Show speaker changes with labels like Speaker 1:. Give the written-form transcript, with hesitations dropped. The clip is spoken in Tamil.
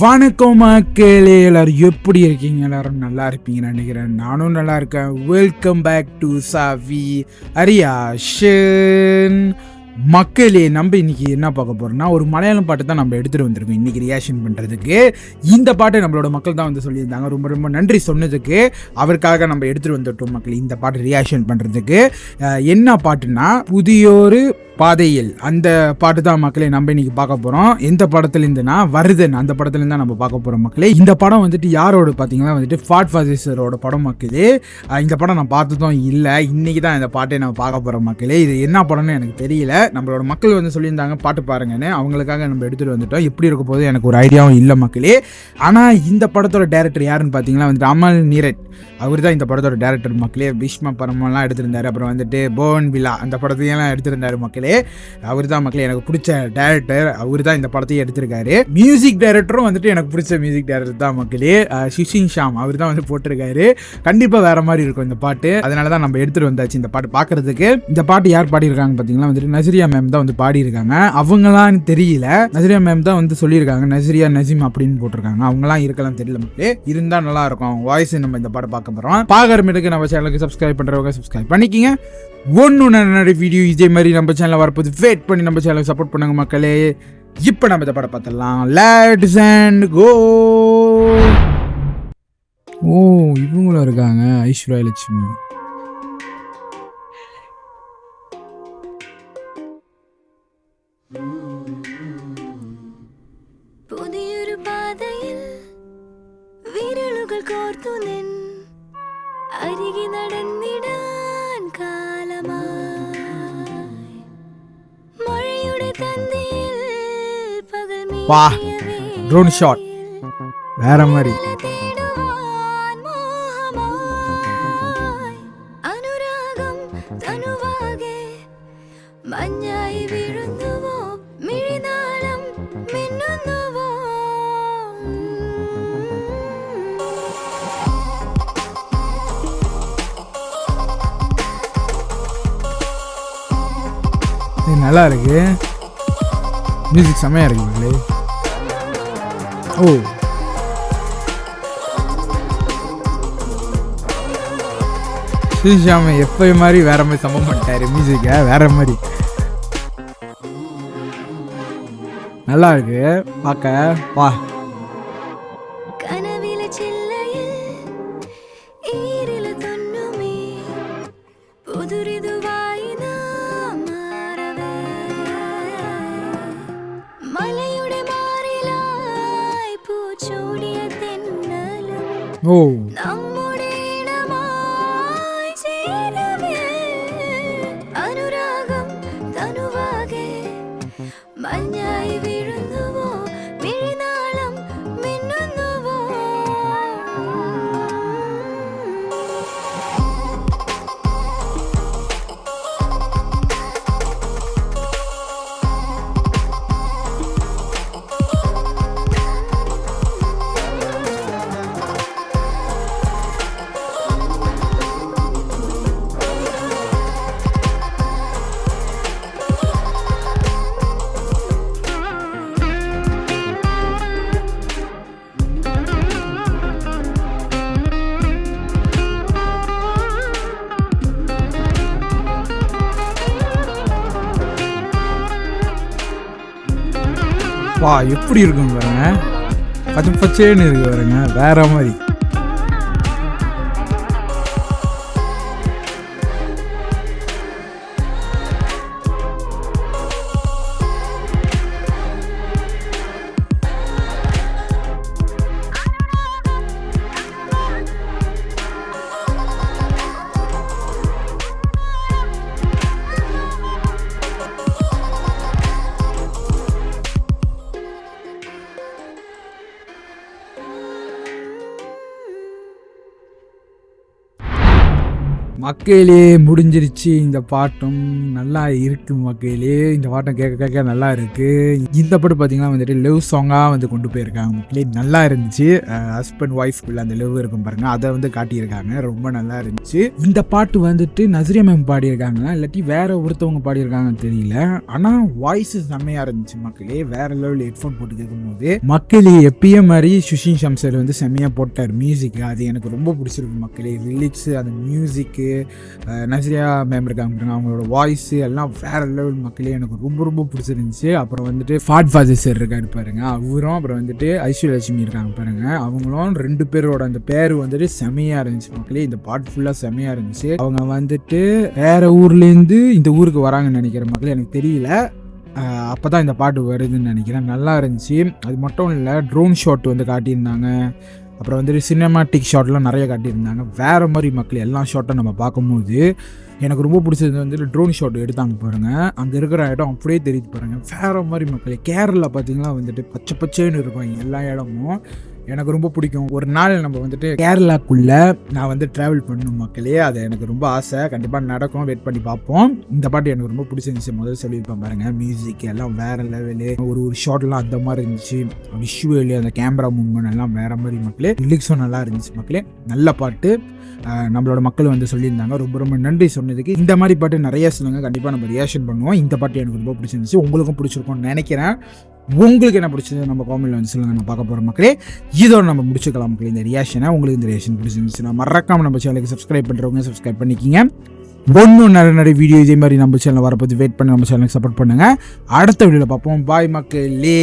Speaker 1: வணக்கம் மக்களே, எல்லாரும் எப்படி இருக்கீங்க? எல்லாரும் நல்லா இருப்பீங்கன்னு நினைக்கிறேன். நானும் நல்லா இருக்கேன். வெல்கம் பேக் டு சாவி அரியாஷன். மக்களே, நம்ம இன்னைக்கு என்ன பார்க்க போறோம்னா, ஒரு மலையாளம் பாட்டு தான் நம்ம எடுத்துகிட்டு வந்திருக்கோம் இன்னைக்கு ரியாக்ஷன் பண்ணுறதுக்கு. இந்த பாட்டை நம்மளோட மக்கள் தான் வந்து சொல்லியிருந்தாங்க. ரொம்ப ரொம்ப நன்றி சொன்னதுக்கு. அவருக்காக நம்ம எடுத்துகிட்டு வந்துட்டோம் மக்கள் இந்த பாட்டு ரியாக்ஷன் பண்ணுறதுக்கு. என்ன பாட்டுன்னா, புதியோரு பாதையில், அந்த பாட்டு தான் மக்களே நம்ம இன்னைக்கு பார்க்க போகிறோம். எந்த படத்துலேருந்துனா வருதன், அந்த படத்துலேருந்து தான் நம்ம பார்க்க போகிறோம் மக்களே. இந்த படம் வந்துட்டு யாரோட பார்த்தீங்கன்னா வந்துட்டு ஃபாட் ஃபாசிஸரோட படம் மக்களே. இந்த படம் நான் பார்த்ததும் இல்லை, இன்னைக்கு தான் இந்த பாட்டை நம்ம பார்க்க போகிறோம் மக்களே. இது என்ன படம்னு எனக்கு தெரியல. நம்மளோட மக்கள் வந்து சொல்லியிருந்தாங்க பாட்டு பாருங்கன்னு, அவங்களுக்காக நம்ம எடுத்துகிட்டு வந்துட்டோம். எப்படி இருக்க போது எனக்கு ஒரு ஐடியாவும் இல்லை மக்களே. ஆனால் இந்த படத்தோட டேரக்டர் யாருன்னு பார்த்தீங்கன்னா வந்துட்டு அமல் நீரட், அவர் தான் இந்த படத்தோட டேரக்டர் மக்களே. பீஷ்ம படமெல்லாம் எடுத்திருந்தாரு, அப்புறம் வந்துட்டு போன் விழா அந்த படத்தையெல்லாம் எடுத்திருந்தாரு மக்களே. அவர் தான் மக்களே எனக்கு பிடிச்ச டேரக்டர். அவர் தான் இந்த படத்தையும் எடுத்திருக்காரு. மியூசிக் டைரக்டரும் வந்துட்டு எனக்கு பிடிச்ச மியூசிக் டைரக்டர் தான் மக்களே. சுஷின் ஷாம் அவர் தான் வந்து போட்டிருக்காரு. கண்டிப்பாக வேற மாதிரி இருக்கும் இந்த பாட்டு. அதனால தான் நம்ம எடுத்துட்டு வந்தாச்சு இந்த பாட்டு பார்க்கறதுக்கு. இந்த பாட்டு யார் பாடியிருக்காங்க பார்த்தீங்கன்னா வந்துட்டு நஸ்ரியா மேம் தான் வந்து பாடியிருக்காங்க. அவங்களாம் தெரியல, நஸ்ரியா மேம் தான் வந்து சொல்லியிருக்காங்க. நஸ்ரியா நசீம் அப்படின்னு போட்டிருக்காங்க. அவங்களாம் இருக்கலாம் தெரியல மக்களே. இருந்தால் நல்லா இருக்கும் அவங்க வாய்ஸ். நம்ம இந்த பாட்டு பார்க்க போகிறோம். பார்க்கறதுக்கு நம்ம சேனலுக்கு சப்ஸ்கிரைப் பண்ணுறவங்க சப்ஸ்கிரைப் பண்ணிக்கிங்க. ஒன்று நிறைய வீடியோ இதே மாதிரி நம்ம சேனலில் வரப்போது. வெயிட் பண்ணி நம்ம சேனலுக்கு சப்போர்ட் பண்ணுங்க மக்களே. இப்போ நம்ம இந்த படம் பார்த்தலாம். லெட்ஸ் அண்ட் கோ. ஓ, இவங்களும் இருக்காங்க, ஐஸ்வர்யா லட்சுமி.
Speaker 2: புதியொரு பாதையில் விரலுகள் கோர்த்து நின் அருகி நடந்திடான் காலமாய் மழையுடைய தந்தையில் பகல் மீறியவே
Speaker 1: ட்ரோன் ஷாட் வேற மாதிரி.
Speaker 2: தேடுவான் மோகமாய் அனுராகம் தனுவாகே மஞ்சாய் விழுந்துவோ மிழிநாளம் மின்னுந்துவோ.
Speaker 1: நல்லா இருக்கு, மியூசிக் செம்மையா இருக்கு மக்களே. ஓ, ஸ்ரீஷாம எப்பயும் மாதிரி வேற மாதிரி சம்பவம் பண்ணிட்டாரு. மியூசிக்க வேற மாதிரி நல்லா இருக்கு பார்க்க. வா,
Speaker 2: கனவில சில்லையில் ஈரில தொன்னுமே புதுரிதுவாய் நாம் மாறவே மலையுடைய மாறிலாய் பூச்சூடிய தென்னலும்
Speaker 1: ஓ
Speaker 2: நம்முடைய இனமாய் சேரவே அனுராகம் தனுவாகே மஞ்சாய் விழுந்துவோ மிழிநாளம் மின்னுந்துவோ.
Speaker 1: வா, எப்படி இருக்கும் பாருங்க. பச்சை பச்சேன்னு இருக்கு பாருங்க, வேற மாதிரி. மக்களே முடிஞ்சிருச்சு இந்த பாட்டும் நல்லா இருக்கு மக்களே. இந்த பாட்டம் கேட்க கேட்க நல்லா இருக்கு. இந்த பாட்டு பார்த்தீங்கன்னா வந்துட்டு லவ் சாங்காக வந்து கொண்டு போயிருக்காங்க மக்களே. நல்லா இருந்துச்சு. ஹஸ்பண்ட் ஒய்ஃப்குள்ள அந்த லவ் இருக்கும் பாருங்க, அதை வந்து காட்டியிருக்காங்க. ரொம்ப நல்லா இருந்துச்சு. இந்த பாட்டு வந்துட்டு நஸ்ரியா மேம் பாடியிருக்காங்களா இல்லாட்டி வேற ஒருத்தவங்க பாடியிருக்காங்கன்னு தெரியல. ஆனால் வாய்ஸ் செம்மையா இருந்துச்சு மக்களே. வேற லெவலில் ஹெட்ஃபோன் போட்டு கேட்கும்போது மக்களே எப்பயும் மாதிரி சுஷின் ஷம்சர் வந்து செம்மையாக போட்டார் மியூசிக். அது எனக்கு ரொம்ப பிடிச்சிருக்கு மக்களே. லிரிக்ஸ், அந்த மியூசிக்கு, நஸ்ரியா மேம் இருக்காங்க பாருங்க, அவங்களோட வாய்ஸு எல்லாம் வேற லெவல் மக்களே. எனக்கு ரொம்ப ரொம்ப பிடிச்சிருந்துச்சு. அப்புறம் வந்துட்டு ஃபாட் ஃபாதர் சார் இருக்காரு பாருங்க, அவரும் அப்புறம் வந்துட்டு ஐஸ்வர்யலட்சுமி இருக்காங்க பாருங்க, அவங்களும் 2 பேரோட அந்த பேர் வந்துட்டு செமையாக இருந்துச்சு மக்களே. இந்த பாட்டு ஃபுல்லாக செமையாக இருந்துச்சு. அவங்க வந்துட்டு வேற ஊர்லேருந்து இந்த ஊருக்கு வராங்கன்னு நினைக்கிறேன் மக்களே, எனக்கு தெரியல. அப்போ தான் இந்த பாட்டு வருதுன்னு நினைக்கிறேன். நல்லா இருந்துச்சு. அது மட்டும் இல்லை, ட்ரோன் ஷாட் வந்து காட்டியிருந்தாங்க. அப்புறம் வந்துட்டு சினிமாட்டிக் ஷாட்லாம் நிறைய காட்டியிருந்தாங்க. வேறு மாதிரி மக்கள் எல்லா ஷாட்டும் நம்ம பார்க்கும்போது எனக்கு ரொம்ப பிடிச்சது வந்துட்டு ட்ரோன் ஷாட் எடுத்தாங்க பாருங்கள். அங்கே இருக்கிற இடம் அப்படியே தெரியுது பாருங்கள். வேறு மாதிரி மக்கள் கேரளா பார்த்திங்கன்னா வந்துட்டு பச்சை பச்சைன்னு இருக்கும் எல்லா இடமும். எனக்கு ரொம்ப பிடிக்கும். ஒரு நாள் நம்ம வந்துட்டு கேரளாக்குள்ளே நான் வந்து ட்ராவல் பண்ணணும் மக்களே. அது எனக்கு ரொம்ப ஆசை. கண்டிப்பாக நடக்கும். வெயிட் பண்ணி பார்ப்போம். இந்த பாட்டு எனக்கு ரொம்ப பிடிச்சிருந்துச்சு. முதல்ல சொல்லியிருப்பேன் பாருங்கள், மியூசிக் எல்லாம் வேறு லெவலு. ஒரு ஷார்ட்லாம் அந்த மாதிரி இருந்துச்சு. விஷுவலு, அந்த கேமரா மூவ்மெண்ட் எல்லாம் வேறு மாதிரி மக்களே. லிரிக்ஸும் நல்லா இருந்துச்சு மக்களே. நல்ல பாட்டு. நம்மளோட மக்கள் வந்து சொல்லியிருந்தாங்க. ரொம்ப ரொம்ப நன்றி சொன்னதுக்கு. இந்த மாதிரி பாட்டு நிறைய சொல்லுங்கள், கண்டிப்பாக நம்ம ரியாக்ஷன் பண்ணுவோம். இந்த பாட்டு எனக்கு ரொம்ப பிடிச்சிருந்துச்சு. உங்களுக்கும் பிடிச்சிருக்கும்னு நினைக்கிறேன். உங்களுக்கு என்ன பிடிச்சது நம்ம காமெண்ட்ல வந்து சொல்லுங்கள். நம்ம பார்க்க போகிற மக்களே, இதோட நம்ம முடிச்சுக்கலாம் மக்களே இந்த ரியாக்ஷனை. உங்களுக்கு இந்த ரியாக்ஷன் பிடிச்சிருந்துச்சுன்னா மறக்காம நம்ம சேனலுக்கு சப்ஸ்கிரைப் பண்ணுறவங்க சப்ஸ்கிரைப் பண்ணிக்கிங்க. ஒன்றும் நிறைய வீடியோ இதே மாதிரி நம்ம சேனல் வரப்போது வெயிட் பண்ணி நம்ம சேனலுக்கு சப்போர்ட் பண்ணுங்கள். அடுத்த வீடியோவில் பார்ப்போம். பாய் மக்களே.